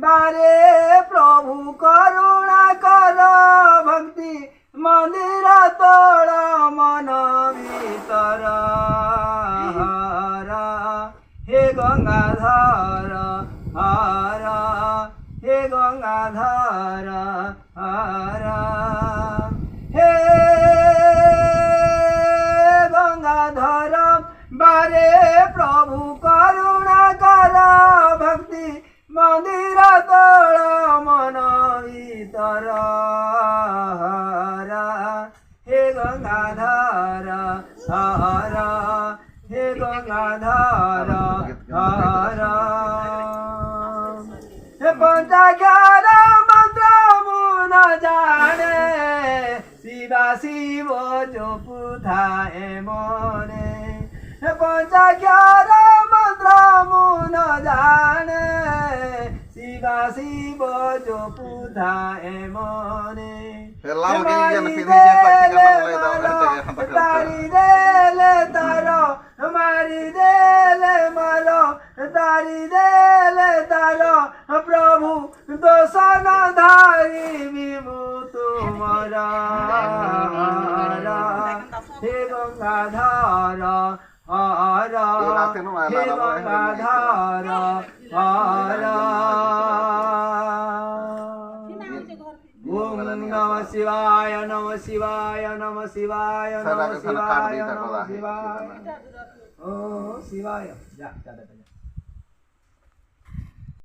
बारे प्रभु करुणा कर भक्ति मंदिर तोड़ मन भीतर हे गंगाधर हर हे गंगाधर हर हे गंगाधर बारे प्रभु करुणा कर भक्ति मंदिर तोड़ मन भीतर हे गंगाधर हर हे गंगाधर हर हे पंचाक्षर मंत्र मुन जाने शिवा शिव जो पुथाए मने हे पंचाक्षर मंत्र मुन जाने शिवा शिव जो पुथाए मने तारी देले तारो हमारी देले मारो तारी देले तारो प्रभु दोसन धारी विभु तुमरा हे गंगाधर हर हे गंगाधर हर ओम नमः शिवाय नमः शिवाय नमः शिवाय नमः शिवाय नमः शिवाय ओ शिवाय जा